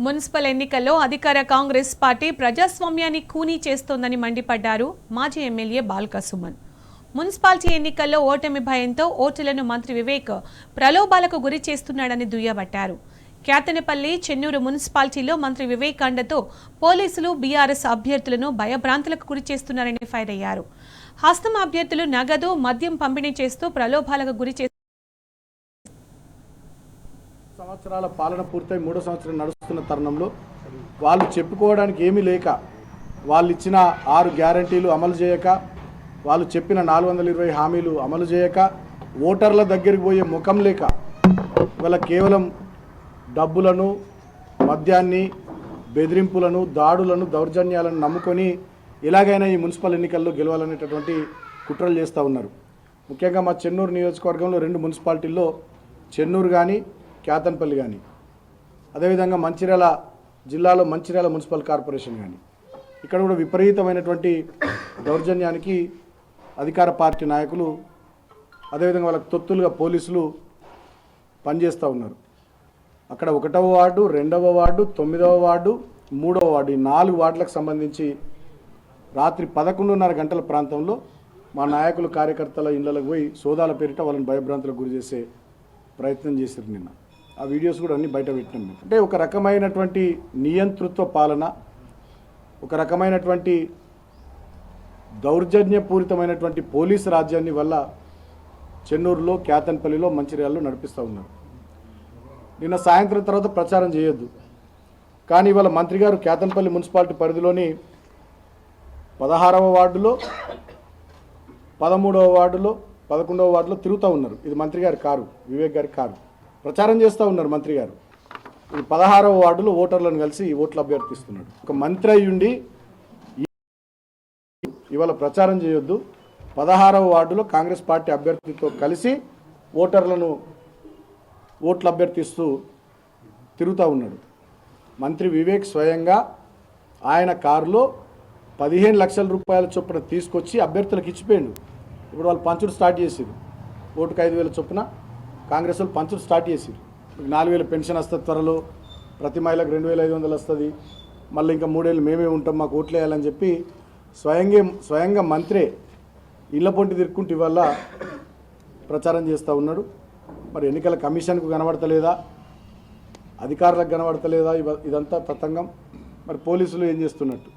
Municipal ఎన్నికల్లో అధికార Congress party ప్రజాస్వామ్యాన్ని ఖూనీ చేస్తోందని మండిపడ్డారు మాజీ ఎమ్మెల్యే బాల్క సుమన్. మున్సిపాలిటీ ఎన్నికల్లో ఓటమి భయంతో ఓటర్లను మంత్రి వివేక్ ప్రలోభాలకు గురి చేస్తున్నాడని దుయ్యబట్టారు. క్యాతనపల్లి చెన్నూరు మున్సిపాలిటీలో మంత్రి వివేక్ అండతో పోలీసులు బీఆర్ఎస్ అభ్యర్థులను భయభ్రాంతులకు గురి చేస్తున్నారని ఫైర్ అయ్యారు. హస్తం అభ్యర్థులు నగదు మద్యం పంపిణీ చేస్తూ ప్రలోభాలకు గురి సంవత్సరాల పాలన పూర్తయి 3వ సంవత్సరం నడుస్తున్న తరుణంలో వాళ్ళు చెప్పుకోవడానికి ఏమీ లేక, వాళ్ళు ఇచ్చిన 6 గ్యారంటీలు అమలు చేయక, వాళ్ళు చెప్పిన 420 హామీలు అమలు చేయక, ఓటర్ల దగ్గరికి పోయే ముఖం లేక, వాళ్ళ కేవలం డబ్బులను, మద్యాన్ని, బెదిరింపులను, దాడులను, దౌర్జన్యాలను నమ్ముకొని ఎలాగైనా ఈ మున్సిపల్ ఎన్నికల్లో గెలవాలనేటటువంటి కుట్రలు చేస్తూ ఉన్నారు. ముఖ్యంగా మా చెన్నూరు నియోజకవర్గంలో 2 మున్సిపాలిటీల్లో చెన్నూరు కానీ క్యాతన్పల్లి కానీ, అదేవిధంగా మంచిర్యాల జిల్లాలో మంచిర్యాల మున్సిపల్ కార్పొరేషన్ కానీ, ఇక్కడ కూడా విపరీతమైనటువంటి దౌర్జన్యానికి అధికార పార్టీ నాయకులు, అదేవిధంగా వాళ్ళకి తొత్తులుగా పోలీసులు పనిచేస్తూ ఉన్నారు. అక్కడ 1వ వార్డు, 2వ వార్డు, 9వ వార్డు, 3వ వార్డు, ఈ 4 వార్డులకు సంబంధించి రాత్రి 11:30 గంటల ప్రాంతంలో మా నాయకులు కార్యకర్తల ఇళ్లకు పోయి సోదాల పేరిట వాళ్ళని భయభ్రాంతులకు గురి చేసే ప్రయత్నం చేశారు. నిన్న ఆ వీడియోస్ కూడా అన్నీ బయట పెట్టినాం. అంటే ఒక రకమైనటువంటి నియంతృత్వ పాలన, ఒక రకమైనటువంటి దౌర్జన్యపూరితమైనటువంటి పోలీసు రాజ్యాన్ని వల్ల చెన్నూరులో, క్యాతన్పల్లిలో, మంచిర్యాలలో నడిపిస్తూ ఉన్నారు. నిన్న సాయంత్రం తర్వాత ప్రచారం చేయొద్దు, కానీ ఇవాళ మంత్రి గారు క్యాతన్పల్లి మున్సిపాలిటీ పరిధిలోని 16వ వార్డులో, 13వ వార్డులో, 11వ వార్డులో తిరుగుతూ ఉన్నారు. ఇది మంత్రి గారి కారు, వివేక్ గారి కారు. ప్రచారం చేస్తూ ఉన్నారు మంత్రి గారు. ఈ 16వ వార్డులో ఓటర్లను కలిసి ఓట్లు అభ్యర్థిస్తున్నాడు. ఒక మంత్రి అయ్యుండి ఇవాళ ప్రచారం చేయొద్దు. 16వ వార్డులో కాంగ్రెస్ పార్టీ అభ్యర్థితో కలిసి ఓట్లు అభ్యర్థిస్తూ తిరుగుతూ ఉన్నాడు. మంత్రి వివేక్ స్వయంగా ఆయన కారులో 15 లక్షల రూపాయల చొప్పున తీసుకొచ్చి అభ్యర్థులకు ఇచ్చిపోయాడు. ఇప్పుడు వాళ్ళు పంచుడు స్టార్ట్ చేసారు. ఓటుకు 5,000 చొప్పున కాంగ్రెస్ వాళ్ళు పంచుడు స్టార్ట్ చేసారు. 4,000 పెన్షన్ వస్తుంది, త్వరలో ప్రతి మహిళకు 2,500 వస్తుంది, మళ్ళీ ఇంకా 3 ఏళ్ళు మేమే ఉంటాం, మాకు ఓట్లు వేయాలని చెప్పి స్వయంగా మంత్రే ఇళ్ల పొంటి తిరుక్కుంటూ ఇవాళ ప్రచారం చేస్తూ ఉన్నాడు. మరి ఎన్నికల కమిషన్కు కనబడతలేదా, అధికారులకు కనబడతలేదా? ఇదంతా తతంగం. మరి పోలీసులు ఏం చేస్తున్నట్టు?